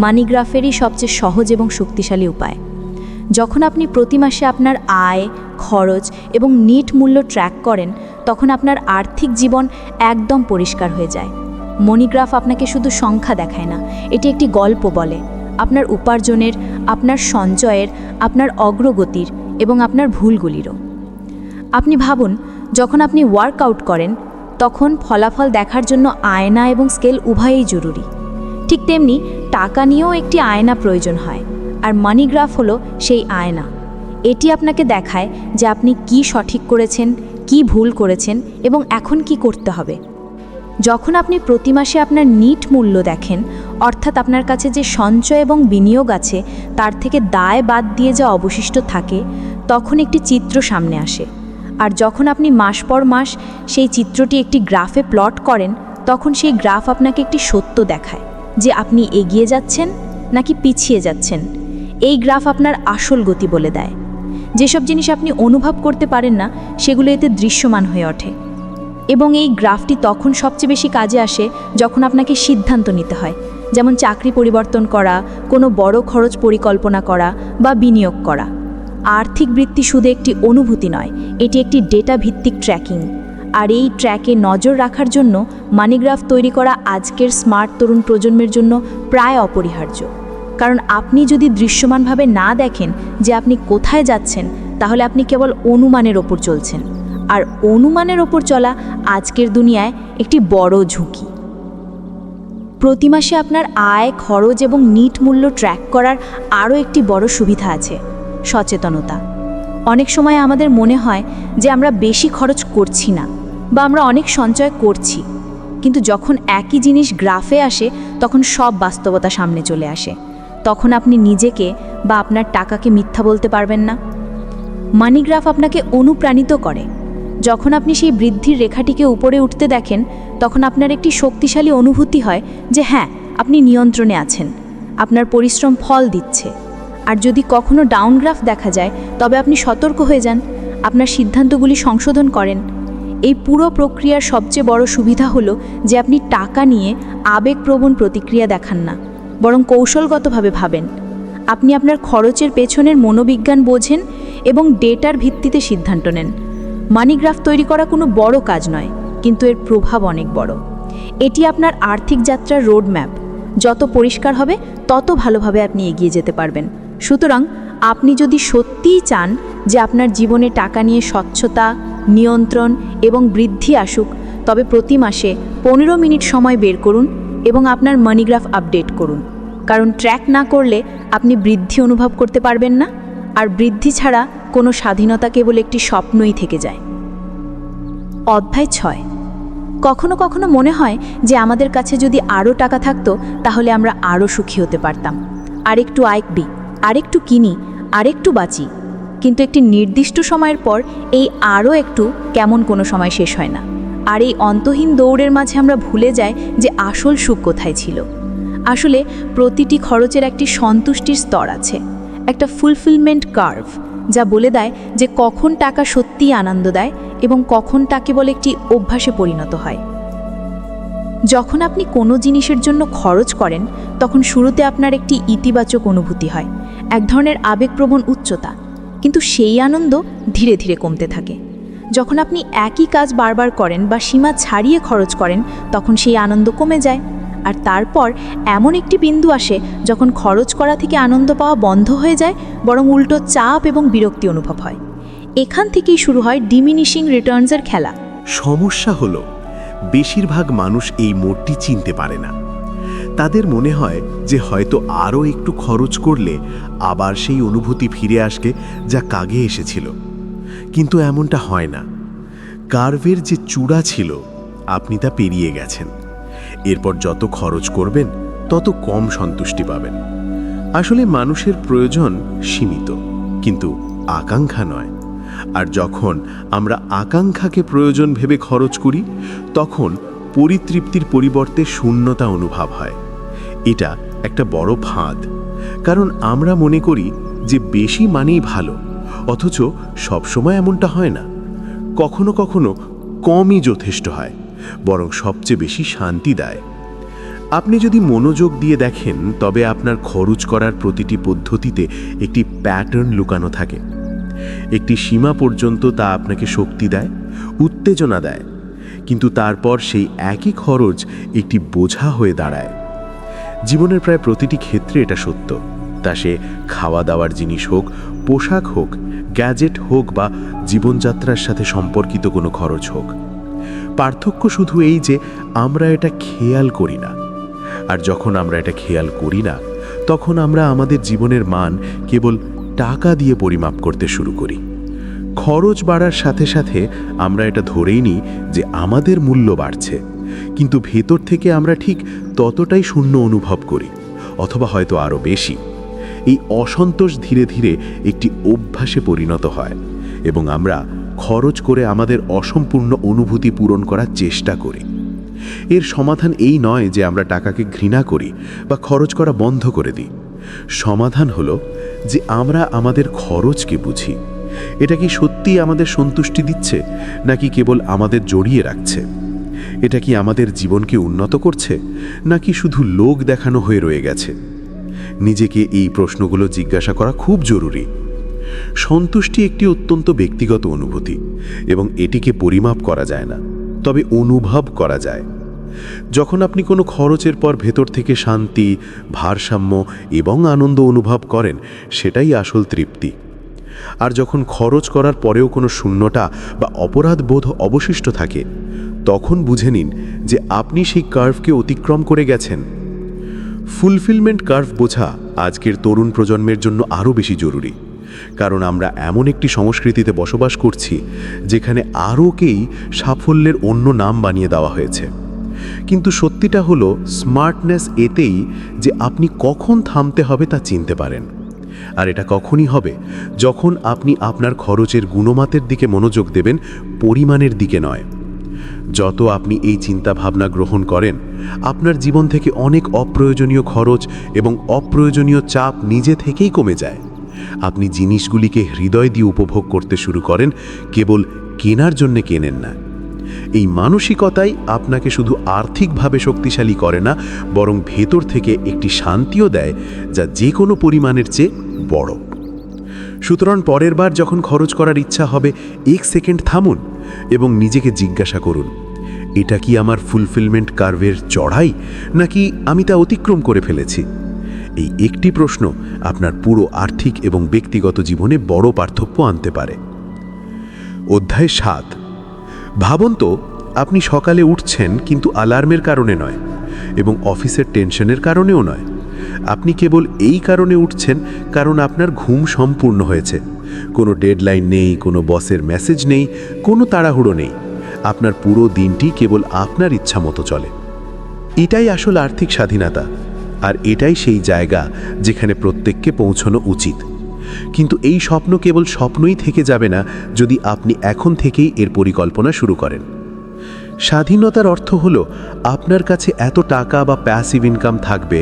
মানিগ্রাফেরই সবচেয়ে সহজ এবং শক্তিশালী উপায়। যখন আপনি প্রতি মাসে আপনার আয়, খরচ এবং নিট মূল্য ট্র্যাক করেন তখন আপনার আর্থিক জীবন একদম পরিষ্কার হয়ে যায়। মনিগ্রাফ আপনাকে শুধু সংখ্যা দেখায় না, এটি একটি গল্প বলে আপনার উপার্জনের, আপনার সঞ্চয়ের, আপনার অগ্রগতির এবং আপনার ভুলগুলিরও। আপনি ভাবুন, যখন আপনি ওয়ার্কআউট করেন তখন ফলাফল দেখার জন্য আয়না এবং স্কেল উভয়ই জরুরি। ঠিক তেমনি টাকা নিয়েও একটি আয়না প্রয়োজন হয়, আর মানিগ্রাফ হলো সেই আয়না। এটি আপনাকে দেখায় যে আপনি কি সঠিক করেছেন, কি ভুল করেছেন এবং এখন কি করতে হবে। যখন আপনি প্রতি মাসে আপনার নিট মূল্য দেখেন, অর্থাৎ আপনার কাছে যে সঞ্চয় এবং বিনিয়োগ আছে তার থেকে দায় বাদ দিয়ে যা অবশিষ্ট থাকে, তখন একটি চিত্র সামনে আসে। আর যখন আপনি মাস পর মাস সেই চিত্রটি একটি গ্রাফে প্লট করেন তখন সেই গ্রাফ আপনাকে একটি সত্য দেখায় যে আপনি এগিয়ে যাচ্ছেন নাকি পিছিয়ে যাচ্ছেন। এই গ্রাফ আপনার আসল গতি বলে দেয়। যেসব জিনিস আপনি অনুভব করতে পারেন না সেগুলো এতে দৃশ্যমান হয়ে ওঠে। এবং এই গ্রাফটি তখন সবচেয়ে বেশি কাজে আসে যখন আপনাকে সিদ্ধান্ত নিতে হয়, যেমন চাকরি পরিবর্তন করা, কোনো বড় খরচ পরিকল্পনা করা বা বিনিয়োগ করা। আর্থিক বৃত্তি শুধু একটি অনুভূতি নয়, এটি একটি ডেটা ভিত্তিক ট্র্যাকিং। আর এই ট্র্যাকে নজর রাখার জন্য মানিগ্রাফ তৈরি করা আজকের স্মার্ট তরুণ প্রজন্মের জন্য প্রায় অপরিহার্য। কারণ আপনি যদি দৃশ্যমানভাবে না দেখেন যে আপনি কোথায় যাচ্ছেন, তাহলে আপনি কেবল অনুমানের ওপর চলছেন। আর অনুমানের ওপর চলা আজকের দুনিয়ায় একটি বড় ঝুঁকি। প্রতি মাসে আপনার আয়, খরচ এবং নিট মূল্য ট্র্যাক করার আরও একটি বড় সুবিধা আছে, সচেতনতা। অনেক সময় আমাদের মনে হয় যে আমরা বেশি খরচ করছি না বা আমরা অনেক সঞ্চয় করছি, কিন্তু যখন একই জিনিস গ্রাফে আসে তখন সব বাস্তবতা সামনে চলে আসে। তখন আপনি নিজেকে বা আপনার টাকাকে মিথ্যা বলতে পারবেন না। মানি গ্রাফ আপনাকে অনুপ্রাণিত করে। যখন আপনি সেই বৃদ্ধির রেখাটিকে উপরে উঠতে দেখেন, তখন আপনার একটি শক্তিশালী অনুভূতি হয় যে হ্যাঁ, আপনি নিয়ন্ত্রণে আছেন, আপনার পরিশ্রম ফল দিচ্ছে। আর যদি কখনো ডাউন গ্রাফ দেখা যায়, তবে আপনি সতর্ক হয়ে যান, আপনার সিদ্ধান্তগুলি সংশোধন করেন। এই পুরো প্রক্রিয়ার সবচেয়ে বড় সুবিধা হলো যে আপনি টাকা নিয়ে আবেগপ্রবণ প্রতিক্রিয়া দেখান না, বরং কৌশলগতভাবে ভাবেন। আপনি আপনার খরচের পেছনের মনোবিজ্ঞান বোঝেন এবং ডেটার ভিত্তিতে সিদ্ধান্ত নেন। মানি গ্রাফ তৈরি করা কোনো বড় কাজ নয়, কিন্তু এর প্রভাব অনেক বড়। এটি আপনার আর্থিক যাত্রার রোড ম্যাপ। যত পরিষ্কার হবে, তত ভালোভাবে আপনি এগিয়ে যেতে পারবেন। সুতরাং আপনি যদি সত্যিই চান যে আপনার জীবনে টাকা নিয়ে স্বচ্ছতা, নিয়ন্ত্রণ এবং বৃদ্ধি আসুক, তবে প্রতি মাসে 15 মিনিট সময় বের করুন এবং আপনার মানি গ্রাফ আপডেট করুন। কারণ ট্র্যাক না করলে আপনি বৃদ্ধি অনুভব করতে পারবেন না, আর বৃদ্ধি ছাড়া কোনো স্বাধীনতা কেবল একটি স্বপ্নই থেকে যায়। অধ্যায় 6। কখনো কখনো মনে হয় যে আমাদের কাছে যদি আরও টাকা থাকতো, তাহলে আমরা আরও সুখী হতে পারতাম। আরেকটু আয় করি, আরেকটু কিনি, আরেকটু বাঁচি। কিন্তু একটি নির্দিষ্ট সময়ের পর এই আরও একটু কেমন কোনো সময় শেষ হয় না। আর এই অন্তহীন দৌড়ের মাঝে আমরা ভুলে যাই যে আসল সুখ কোথায় ছিল। আসলে প্রতিটি খরচের একটি সন্তুষ্টির স্তর আছে, একটা ফুলফিলমেন্ট কার্ভ, যা বলে দেয় যে কখন টাকা সত্যিই আনন্দ দেয় এবং কখন তা কেবল একটি অভ্যাসে পরিণত হয়। যখন আপনি কোনো জিনিসের জন্য খরচ করেন, তখন শুরুতে আপনার একটি ইতিবাচক অনুভূতি হয়, এক ধরনের আবেগপ্রবণ উচ্চতা। কিন্তু সেই আনন্দ ধীরে ধীরে কমতে থাকে। যখন আপনি একই কাজ বারবার করেন বা সীমা ছাড়িয়ে খরচ করেন, তখন সেই আনন্দ কমে যায়। আর তারপর এমন একটি বিন্দু আসে যখন খরচ করা থেকে আনন্দ পাওয়া বন্ধ হয়ে যায়, বরং উল্টো চাপ এবং বিরক্তি অনুভব হয়। এখান থেকেই শুরু হয় ডিমিনিশিং রিটার্নসের খেলা। সমস্যা হলো বেশিরভাগ মানুষ এই মোড়টি চিনতে পারে না। তাদের মনে হয় যে হয়তো আরও একটু খরচ করলে আবার সেই অনুভূতি ফিরে আসবে যা আগে এসেছিল। কিন্তু এমনটা হয় না। কার্ভের যে চূড়া ছিল, আপনি তা পেরিয়ে গেছেন। এরপর যত খরচ করবেন, তত কম সন্তুষ্টি পাবেন। আসলে মানুষের প্রয়োজন সীমিত, কিন্তু আকাঙ্ক্ষা নয়। আর যখন আমরা আকাঙ্ক্ষাকে প্রয়োজন ভেবে খরচ করি, তখন পরিতৃপ্তির পরিবর্তে শূন্যতা অনুভব হয়। এটা একটা বড় ফাঁদ, কারণ আমরা মনে করি যে বেশি মানেই ভালো, অথচ সবসময় এমনটা হয় না। কখনো কখনো কমই যথেষ্ট হয়, বরং সবচেয়ে বেশি শান্তি দেয়। আপনি যদি মনোযোগ দিয়ে দেখেন, তবে আপনার খরচ করার প্রতিটি পদ্ধতিতে একটি প্যাটার্ন লুকানো থাকে। একটি সীমা পর্যন্ত তা আপনাকে শক্তি দেয়, উত্তেজনা দেয়, কিন্তু তারপর সেই একই খরচ একটি বোঝা হয়ে দাঁড়ায়। জীবনের প্রায় প্রতিটি ক্ষেত্রে এটা সত্য, তা সে খাওয়া দাওয়ার জিনিস হোক, পোশাক হোক, গ্যাজেট হোক বা জীবনযাত্রার সাথে সম্পর্কিত কোনো খরচ হোক। পার্থক্য শুধু এই যে আমরা এটা খেয়াল করি না। আর যখন আমরা এটা খেয়াল করি না, তখন আমরা আমাদের জীবনের মান কেবল টাকা দিয়ে পরিমাপ করতে শুরু করি। খরচ বাড়ার সাথে সাথে আমরা এটা ধরেই নিই যে আমাদের মূল্য বাড়ছে, কিন্তু ভেতর থেকে আমরা ঠিক ততটাই শূন্য অনুভব করি, অথবা হয়তো আরও বেশি। এই অসন্তোষ ধীরে ধীরে একটি অভ্যাসে পরিণত হয় এবং আমরা খরচ করে আমাদের অসম্পূর্ণ অনুভূতি পূরণ করার চেষ্টা করি। এর সমাধান এই নয় যে আমরা টাকাকে ঘৃণা করি বা খরচ করা বন্ধ করে দিই। সমাধান হলো যে আমরা আমাদের খরচকে বুঝি। এটা কি সত্যিই আমাদের সন্তুষ্টি দিচ্ছে, নাকি কেবল আমাদের জড়িয়ে রাখছে? এটা কি আমাদের জীবনকে উন্নত করছে, নাকি শুধু লোক দেখানো হয়ে রয়ে গেছে? নিজেকে এই প্রশ্নগুলো জিজ্ঞাসা করা খুব জরুরি। সন্তুষ্টি একটি অত্যন্ত ব্যক্তিগত অনুভূতি এবং এটিকে পরিমাপ করা যায় না, তবে অনুভব করা যায়। যখন আপনি কোনো খরচের পর ভেতর থেকে শান্তি, ভারসাম্য এবং আনন্দ অনুভব করেন, সেটাই আসল তৃপ্তি। আর যখন খরচ করার পরেও কোনো শূন্যতা বা অপরাধ বোধ অবশিষ্ট থাকে, তখন বুঝে নিন যে আপনি সেই কার্ভকে অতিক্রম করে গেছেন। ফুলফিলমেন্ট কার্ভ বোঝা আজকের তরুণ প্রজন্মের জন্য আরও বেশি জরুরি, কারণ আমরা এমন একটি সংস্কৃতিতে বসবাস করছি যেখানে আরোকেই সাফল্যের অন্য নাম বানিয়ে দেওয়া হয়েছে। কিন্তু সত্যিটা হলো স্মার্টনেস এতেই যে আপনি কখন থামতে হবে তা চিনতে পারেন। আর এটা কখনই হবে যখন আপনি আপনার খরচের গুণমানের দিকে মনোযোগ দেবেন, পরিমাণের দিকে নয়। যত আপনি এই চিন্তা ভাবনা গ্রহণ করেন, আপনার জীবন থেকে অনেক অপ্রয়োজনীয় খরচ এবং অপ্রয়োজনীয় চাপ নিজে থেকেই কমে যায়। আপনি জিনিসগুলিকে হৃদয় দিয়ে উপভোগ করতে শুরু করেন, কেবল কেনার জন্য কেনেন না। এই মানসিকতাই আপনাকে শুধু আর্থিকভাবে শক্তিশালী করে না, বরং ভেতর থেকে একটি শান্তিও দেয় যা যে কোনো পরিমাণের চেয়ে বড়। সুতরাং পরের বার যখন খরচ করার ইচ্ছা হবে, 1 সেকেন্ড থামুন এবং নিজেকে জিজ্ঞাসা করুন, এটা কি আমার ফুলফিলমেন্ট কার্ভের চড়াই, নাকি আমি তা অতিক্রম করে ফেলেছি? এই একটি প্রশ্ন আপনার পুরো আর্থিক এবং ব্যক্তিগত জীবনে বড় পার্থক্য আনতে পারে। অধ্যায় 7। ভাবুন তো, আপনি সকালে উঠছেন কিন্তু অ্যালার্মের কারণে নয়, এবং অফিসের টেনশনের কারণেও নয়। আপনি কেবল এই কারণে উঠছেন কারণ আপনার ঘুম সম্পূর্ণ হয়েছে। কোনো ডেডলাইন নেই, কোনো বসের মেসেজ নেই, কোনো তাড়াহুড়ো নেই। আপনার পুরো দিনটি কেবল আপনার ইচ্ছা মতো চলে। এটাই আসল আর্থিক স্বাধীনতা, আর এটাই সেই জায়গা যেখানে প্রত্যেককে পৌঁছানো উচিত। কিন্তু এই স্বপ্ন কেবল স্বপ্নই থেকে যাবে না যদি আপনি এখন থেকেই এর পরিকল্পনা শুরু করেন। স্বাধীনতার অর্থ হলো আপনার কাছে এত টাকা বা প্যাসিভ ইনকাম থাকবে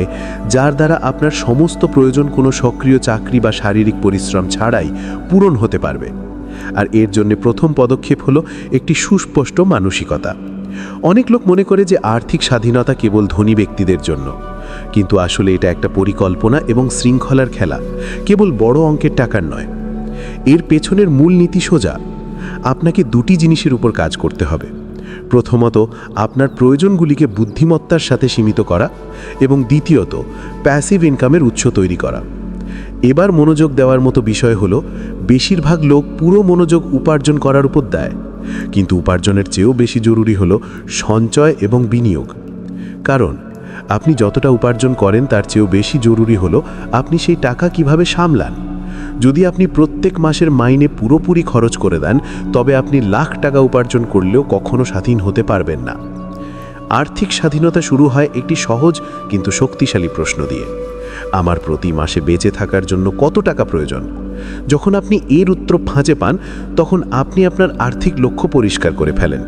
যার দ্বারা আপনার সমস্ত প্রয়োজন কোনো সক্রিয় চাকরি বা শারীরিক পরিশ্রম ছাড়াই পূরণ হতে পারবে। আর এর জন্য প্রথম পদক্ষেপ হলো একটি সুস্পষ্ট মানসিকতা। অনেক লোক মনে করে যে আর্থিক স্বাধীনতা কেবল ধনী ব্যক্তিদের জন্য, কিন্তু আসলে এটা একটা পরিকল্পনা এবং শৃঙ্খলার খেলা, কেবল বড় অঙ্কের টাকার নয়। এর পেছনের মূল নীতি সোজা। আপনাকে দুটি জিনিসের উপর কাজ করতে হবে। প্রথমত, আপনার প্রয়োজনগুলিকে বুদ্ধিমত্তার সাথে সীমিত করা, এবং দ্বিতীয়ত, প্যাসিভ ইনকামের উৎস তৈরি করা। এবার মনোযোগ দেওয়ার মতো বিষয় হলো, বেশিরভাগ লোক পুরো মনোযোগ উপার্জন করার উপর দেয়, কিন্তু উপার্জনের চেয়েও বেশি জরুরি হলো সঞ্চয় এবং বিনিয়োগ। কারণ আপনি যতটা উপার্জন করেন তার চেয়েও বেশি জরুরি হলো আপনি সেই টাকা কিভাবে সামলান। যদি আপনি প্রত্যেক মাসের মাইনে পুরোপুরি খরচ করে দেন, তবে আপনি লাখ টাকা উপার্জন করলেও কখনো স্বাধীন হতে পারবেন না। আর্থিক স্বাধীনতা শুরু হয় একটি সহজ কিন্তু শক্তিশালী প্রশ্ন দিয়ে: আমার প্রতি মাসে বেঁচে থাকার জন্য কত টাকা প্রয়োজন? যখন আপনি এর উত্তর ফাঁচে পান, তখন আপনি আপনার আর্থিক লক্ষ্য পরিষ্কার করে ফেলেন।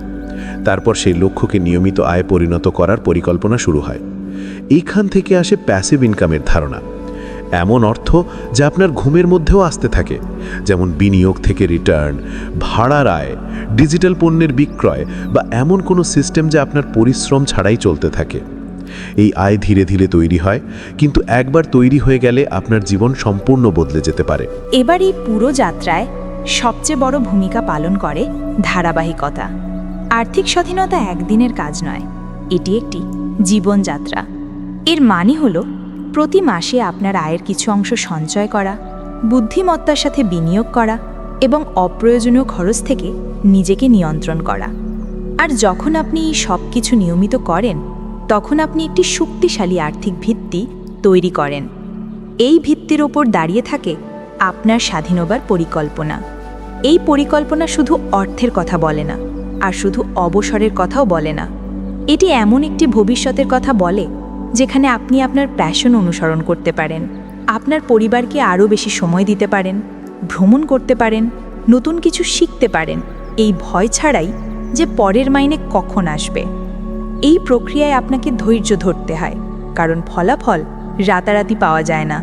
তারপর সেই লক্ষ্যকে নিয়মিত আয়ে পরিণত করার পরিকল্পনা শুরু হয়। এইখান থেকে আসে প্যাসিভ ইনকামের ধারণা। এমন অর্থ যা আপনার ঘুমের মধ্যেও আসতে থাকে, যেমন বিনিয়োগ থেকে রিটার্ন, ভাড়ার আয়, ডিজিটাল পণ্যের বিক্রয়, বা এমন কোনো সিস্টেম যা আপনার পরিশ্রম ছাড়াই চলতে থাকে। এই আয় ধীরে ধীরে তৈরি হয়, কিন্তু একবার তৈরি হয়ে গেলে আপনার জীবন সম্পূর্ণ বদলে যেতে পারে। এবার এই পুরো যাত্রায় সবচেয়ে বড় ভূমিকা পালন করে ধারাবাহিকতা। আর্থিক স্বাধীনতা একদিনের কাজ নয়, এটি একটি জীবনযাত্রা। এর মানে হলো প্রতি মাসে আপনার আয়ের কিছু অংশ সঞ্চয় করা, বুদ্ধিমত্তার সাথে বিনিয়োগ করা এবং অপ্রয়োজনীয় খরচ থেকে নিজেকে নিয়ন্ত্রণ করা। আর যখন আপনি এই সব কিছু নিয়মিত করেন, তখন আপনি একটি শক্তিশালী আর্থিক ভিত্তি তৈরি করেন। এই ভিত্তির ওপর দাঁড়িয়ে থাকে আপনার স্বাধীন হবার পরিকল্পনা। এই পরিকল্পনা শুধু অর্থের কথা বলে না, আর শুধু অবসরের কথাও বলে না। এটি এমন একটি ভবিষ্যতের কথা বলে যেখানে আপনি আপনার প্যাশন অনুসরণ করতে পারেন, আপনার পরিবারকে আরও বেশি সময় দিতে পারেন, ভ্রমণ করতে পারেন, নতুন কিছু শিখতে পারেন, এই ভয় ছাড়াই যে পরের মাইনে কখন আসবে। এই প্রক্রিয়ায় আপনাকে ধৈর্য ধরতে হয়, কারণ ফলাফল রাতারাতি পাওয়া যায় না।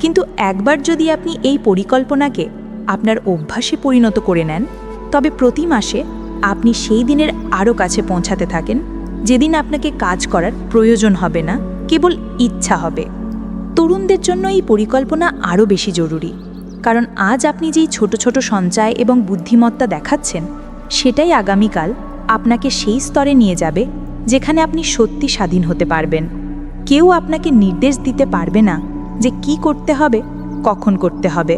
কিন্তু একবার যদি আপনি এই পরিকল্পনাকে আপনার অভ্যাসে পরিণত করে নেন, তবে প্রতি মাসে আপনি সেই দিনের আরও কাছে পৌঁছাতে থাকেন যেদিন আপনাকে কাজ করার প্রয়োজন হবে না, কেবল ইচ্ছা হবে। তরুণদের জন্য এই পরিকল্পনা আরও বেশি জরুরি, কারণ আজ আপনি যেই ছোট ছোট সঞ্চয় এবং বুদ্ধিমত্তা দেখাচ্ছেন, সেটাই আগামীকাল আপনাকে সেই স্তরে নিয়ে যাবে যেখানে আপনি সত্যি স্বাধীন হতে পারবেন। কেউ আপনাকে নির্দেশ দিতে পারবে না যে কি করতে হবে, কখন করতে হবে।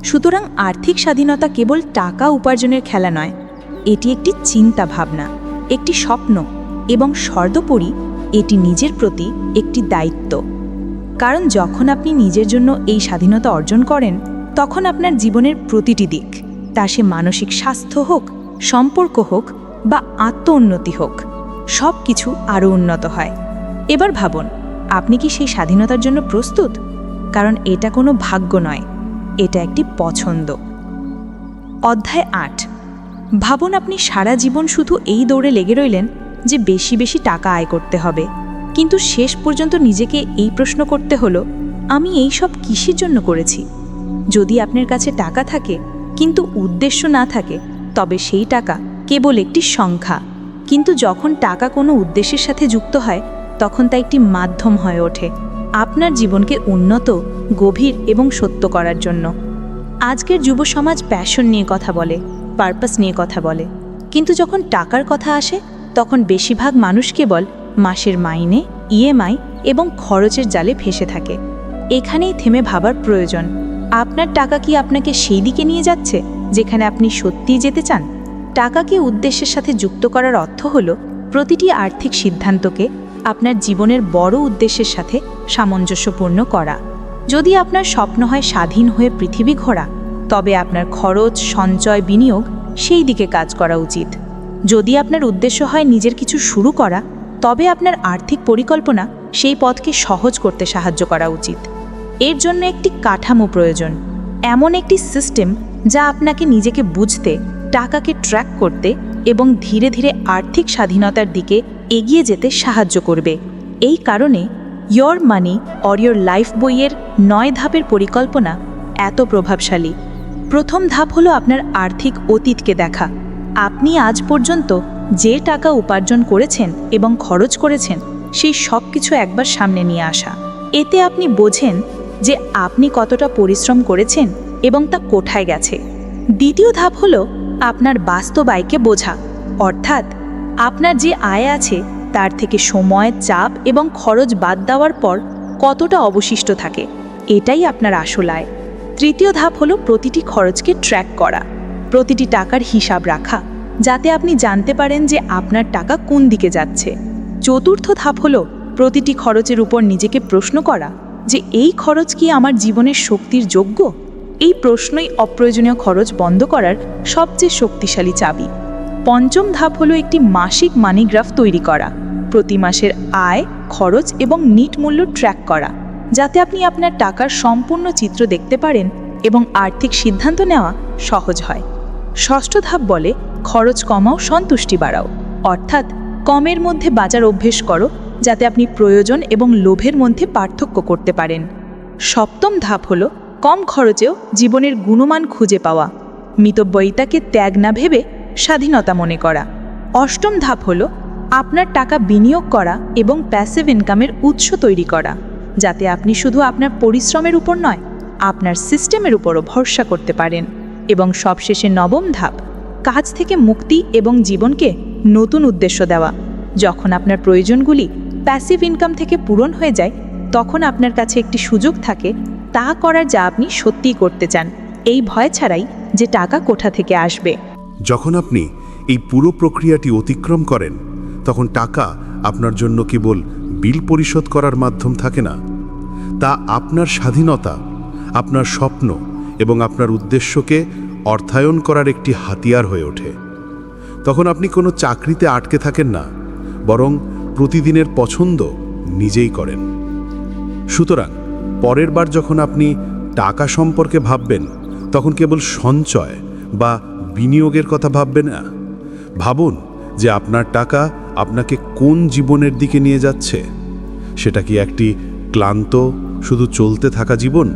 সুতরাং আর্থিক স্বাধীনতা কেবল টাকা উপার্জনের খেলা নয়, এটি একটি চিন্তা ভাবনা, একটি স্বপ্ন এবং সর্বোপরি এটি নিজের প্রতি একটি দায়িত্ব। কারণ যখন আপনি নিজের জন্য এই স্বাধীনতা অর্জন করেন, তখন আপনার জীবনের প্রতিটি দিক, তা সে মানসিক স্বাস্থ্য হোক, সম্পর্ক হোক বা আত্ম-উন্নতি হোক, সব কিছু আরও উন্নত হয়। এবার ভাবুন, আপনি কি সেই স্বাধীনতার জন্য প্রস্তুত? কারণ এটা কোনো ভাগ্য নয়, এটা একটি পছন্দ। অধ্যায় 8। ভাবুন আপনি সারা জীবন শুধু এই দৌড়ে লেগে রইলেন যে বেশি বেশি টাকা আয় করতে হবে, কিন্তু শেষ পর্যন্ত নিজেকে এই প্রশ্ন করতে হলো, আমি এই সব কিসের জন্য করেছি? যদি আপনার কাছে টাকা থাকে কিন্তু উদ্দেশ্য না থাকে, তবে সেই টাকা কেবল একটি সংখ্যা। কিন্তু যখন টাকা কোনো উদ্দেশ্যের সাথে যুক্ত হয়, তখন তা একটি মাধ্যম হয়ে ওঠে আপনার জীবনকে উন্নত, গভীর এবং সত্য করার জন্য। আজকের যুব সমাজ প্যাশন নিয়ে কথা বলে, পারপাস নিয়ে কথা বলে, কিন্তু যখন টাকার কথা আসে তখন বেশিরভাগ মানুষ কেবল মাসের মাইনে, ইএমআই এবং খরচের জালে ফেসে থাকে। এখানেই থেমে ভাবার প্রয়োজন, আপনার টাকা কি আপনাকে সেই দিকে নিয়ে যাচ্ছে যেখানে আপনি সত্যিই যেতে চান? টাকাকে উদ্দেশ্যের সাথে যুক্ত করার অর্থ হল প্রতিটি আর্থিক সিদ্ধান্তকে আপনার জীবনের বড় উদ্দেশ্যের সাথে সামঞ্জস্যপূর্ণ করা। যদি আপনার স্বপ্ন হয় স্বাধীন হয়ে পৃথিবী ঘোরা, তবে আপনার খরচ, সঞ্চয়, বিনিয়োগ সেই দিকে কাজ করা উচিত। যদি আপনার উদ্দেশ্য হয় নিজের কিছু শুরু করা, তবে আপনার আর্থিক পরিকল্পনা সেই পথকে সহজ করতে সাহায্য করা উচিত। এর জন্য একটি কাঠামো প্রয়োজন, এমন একটি সিস্টেম যা আপনাকে নিজেকে বুঝতে, টাকাকে ট্র্যাক করতে এবং ধীরে ধীরে আর্থিক স্বাধীনতার দিকে এগিয়ে যেতে সাহায্য করবে। এই কারণে your money or your life বইয়ের 9 ধাপের পরিকল্পনা এত প্রভাবশালী। প্রথম ধাপ হলো আপনার আর্থিক অতীতকে দেখা। আপনি আজ পর্যন্ত যে টাকা উপার্জন করেছেন এবং খরচ করেছেন, সেই সব কিছু একবার সামনে নিয়ে আসা। এতে আপনি বোঝেন যে আপনি কতটা পরিশ্রম করেছেন এবং তা কোথায় গেছে। দ্বিতীয় ধাপ হলো আপনার বাস্তব আয়কে বোঝা, অর্থাৎ আপনার যে আয় আছে তার থেকে সময়, চাপ এবং খরচ বাদ দেওয়ার পর কতটা অবশিষ্ট থাকে, এটাই আপনার আসল আয়। তৃতীয় ধাপ হলো প্রতিটি খরচকে ট্র্যাক করা, প্রতিটি টাকার হিসাব রাখা, যাতে আপনি জানতে পারেন যে আপনার টাকা কোন দিকে যাচ্ছে। চতুর্থ ধাপ হলো প্রতিটি খরচের উপর নিজেকে প্রশ্ন করা যে এই খরচ কি আমার জীবনের শক্তির যোগ্য? এই প্রশ্নই অপ্রয়োজনীয় খরচ বন্ধ করার সবচেয়ে শক্তিশালী চাবি। পঞ্চম ধাপ হলো একটি মাসিক মানিগ্রাফ তৈরি করা, প্রতি মাসের আয়, খরচ এবং নিট মূল্য ট্র্যাক করা, যাতে আপনি আপনার টাকার সম্পূর্ণ চিত্র দেখতে পারেন এবং আর্থিক সিদ্ধান্ত নেওয়া সহজ হয়। ষষ্ঠ ধাপ বলে খরচ কমাও, সন্তুষ্টি বাড়াও, অর্থাৎ কমের মধ্যে বাজার অভ্যেস করো, যাতে আপনি প্রয়োজন এবং লোভের মধ্যে পার্থক্য করতে পারেন। সপ্তম ধাপ হলো কম খরচেও জীবনের গুণমান খুঁজে পাওয়া, মিতব্যয়িতাকে ত্যাগ না ভেবে স্বাধীনতা মনে করা। অষ্টম ধাপ হলো আপনার টাকা বিনিয়োগ করা এবং প্যাসিভ ইনকামের উৎস তৈরি করা, যাতে আপনি শুধু আপনার পরিশ্রমের উপর নয়, আপনার সিস্টেমের উপরও ভরসা করতে পারেন। এবং সবশেষে নবম ধাপ, কাজ থেকে মুক্তি এবং জীবনকে নতুন উদ্দেশ্য দেওয়া। যখন আপনার প্রয়োজনগুলি প্যাসিভ ইনকাম থেকে পূরণ হয়ে যায়, তখন আপনার কাছে একটি সুযোগ থাকে তা করার যা আপনি সত্যিই করতে চান, এই ভয় ছাড়াই যে টাকা কোথা থেকে আসবে। যখন আপনি এই পুরো প্রক্রিয়াটি অতিক্রম করেন, তখন টাকা আপনার জন্য কেবল বিল পরিশোধ করার মাধ্যম থাকে না, তা আপনার স্বাধীনতা, আপনার স্বপ্ন এবং আপনার উদ্দেশ্যকে অর্থায়ন করার একটি হাতিয়ার হয়ে ওঠে। তখন আপনি কোনো চাকরিতে আটকে থাকেন না, বরং প্রতিদিনের পছন্দ নিজেই করেন। সুতরাং পরের বার যখন আপনি টাকা সম্পর্কে ভাববেন, তখন কেবল সঞ্চয় বা বিনিয়োগের কথা ভাববেন না। ভাবুন যে আপনার টাকা আপনাকে কোন জীবনের দিকে নিয়ে যাচ্ছে। সেটা কি একটি ক্লান্ত, শুধু চলতে থাকা জীবন,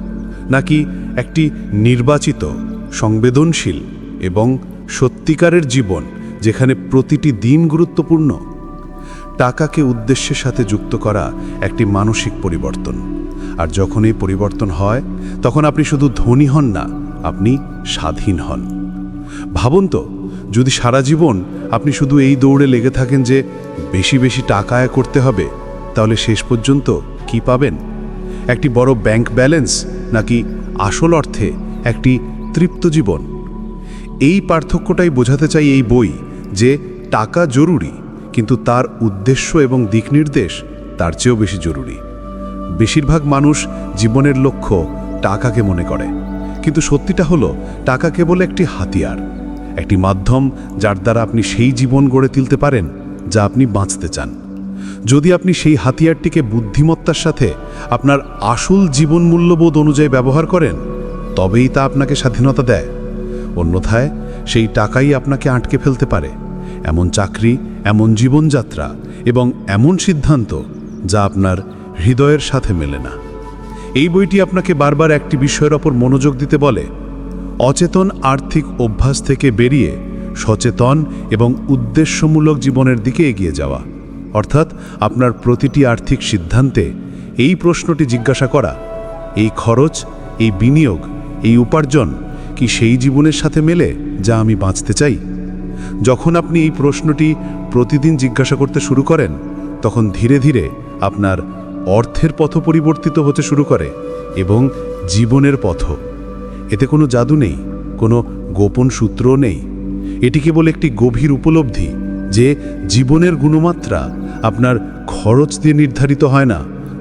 নাকি একটি নির্বাচিত, সংবেদনশীল এবং সত্যিকারের জীবন যেখানে প্রতিটি দিন গুরুত্বপূর্ণ? টাকাকে উদ্দেশ্যের সাথে যুক্ত করা একটি মানসিক পরিবর্তন, আর যখন এই পরিবর্তন হয়, তখন আপনি শুধু ধনী হন না, আপনি স্বাধীন হন। ভাবুন তো, যদি সারা জীবন আপনি শুধু এই দৌড়ে লেগে থাকেন যে বেশি বেশি টাকা আয় করতে হবে, তাহলে শেষ পর্যন্ত কি পাবেন? একটি বড় ব্যাংক ব্যালেন্স, নাকি আসল অর্থে একটি তৃপ্ত জীবন। এই পার্থক্যটাই বোঝাতে চাই এই বই, যে টাকা জরুরি, কিন্তু তার উদ্দেশ্য এবং দিকনির্দেশ তার চেয়েও বেশি জরুরি। বেশিরভাগ মানুষ জীবনের লক্ষ্য টাকাকে মনে করে, কিন্তু সত্যিটা হলো টাকা কেবল একটি হাতিয়ার, একটি মাধ্যম যার দ্বারা আপনি সেই জীবন গড়ে তুলতে পারেন যা আপনি বাঁচতে চান। যদি আপনি সেই হাতিয়ারটিকে বুদ্ধিমত্তার সাথে আপনার আসল জীবন মূল্যবোধ অনুযায়ী ব্যবহার করেন, তবেই তা আপনাকে স্বাধীনতা দেয়। অন্যথায় সেই টাকাই আপনাকে আটকে ফেলতে পারে, এমন চাকরি, এমন জীবনযাত্রা এবং এমন সিদ্ধান্ত যা আপনার হৃদয়ের সাথে মেলে না। এই বইটি আপনাকে বারবার একটি বিষয়ের ওপর মনোযোগ দিতে বলে, অচেতন আর্থিক অভ্যাস থেকে বেরিয়ে সচেতন এবং উদ্দেশ্যমূলক জীবনের দিকে এগিয়ে যাওয়া। অর্থাৎ আপনার প্রতিটি আর্থিক সিদ্ধান্তে এই প্রশ্নটি জিজ্ঞাসা করা, এই খরচ, এই বিনিয়োগ, এই উপার্জন কি সেই জীবনের সাথে মেলে যা আমি বাঁচতে চাই? যখন আপনি এই প্রশ্নটি প্রতিদিন জিজ্ঞাসা করতে শুরু করেন, তখন ধীরে ধীরে আপনার অর্থের পথ পরিবর্তিত হতে শুরু করে এবং জীবনের পথ। এতে কোনো জাদু নেই, কোনো গোপন সূত্রও নেই। এটি কেবল একটি গভীর উপলব্ধি যে জীবনের গুণমাত্রা আপনার খরচ দিয়ে নির্ধারিত হয় না,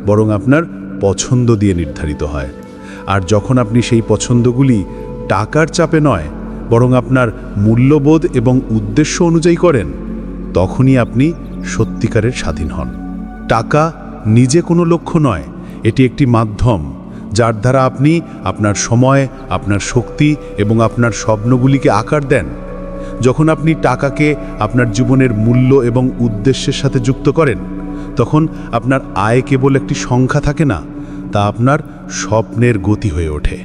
বরং আপনার পছন্দ দিয়ে নির্ধারিত হয়। আর যখন আপনি সেই পছন্দগুলি টাকার চাপে নয়, বরং আপনার মূল্যবোধ এবং উদ্দেশ্য অনুযায়ী করেন, তখনই আপনি সত্যিকারের স্বাধীন হন। টাকা নিজে কোনো লক্ষ্য নয়, এটি একটি মাধ্যম যার দ্বারা আপনি আপনার সময়, আপনার শক্তি এবং আপনার স্বপ্নগুলিকে আকার দেন। যখন আপনি টাকাকে আপনার জীবনের মূল্য এবং উদ্দেশ্যের সাথে যুক্ত করেন, তখন আপনার আয় কেবল একটি সংখ্যা থাকে না, তা আপনার স্বপ্নের গতি হয়ে ওঠে।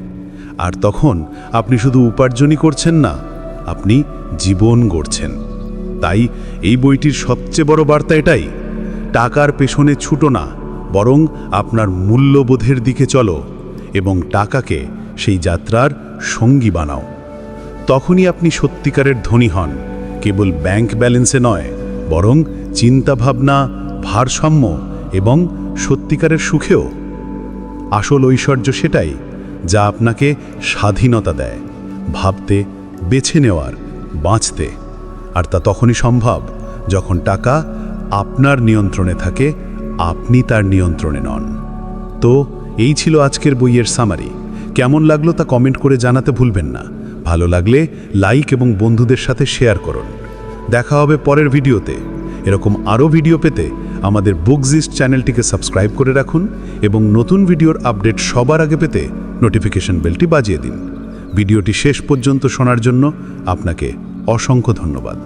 আর তখন আপনি শুধু উপার্জনই করছেন না, আপনি জীবন গড়ছেন। তাই এই বইটির সবচেয়ে বড় বার্তা এটাই, টাকার পেছনে ছুটো না, বরং আপনার মূল্যবোধের দিকে চলো এবং টাকাকে সেই যাত্রার সঙ্গী বানাও। তখনই আপনি সত্যিকারের ধনী হন, কেবল ব্যাংক ব্যালেন্সে নয়, বরং চিন্তাভাবনা, ভারসাম্য এবং সত্যিকারের সুখেও। আসল ঐশ্বর্য সেটাই যা আপনাকে স্বাধীনতা দেয়, ভাবতে, বেছে নেওয়ার, বাঁচতে। আর তা তখনই সম্ভব যখন টাকা আপনার নিয়ন্ত্রণে থাকে, আপনি তার নিয়ন্ত্রণে নন। তো এই ছিল আজকের বইয়ের সামারি। কেমন লাগলো তা কমেন্ট করে জানাতে ভুলবেন না। ভালো লাগলে লাইক এবং বন্ধুদের সাথে শেয়ার করুন। দেখা হবে পরের ভিডিওতে। এরকম আরও ভিডিও পেতে আমাদের বুকজিস্ট চ্যানেলটিকে সাবস্ক্রাইব করে রাখুন এবং নতুন ভিডিওর আপডেট সবার আগে পেতে নোটিফিকেশন বেলটি বাজিয়ে দিন। ভিডিওটি শেষ পর্যন্ত শোনার জন্য আপনাকে অসংখ্য ধন্যবাদ।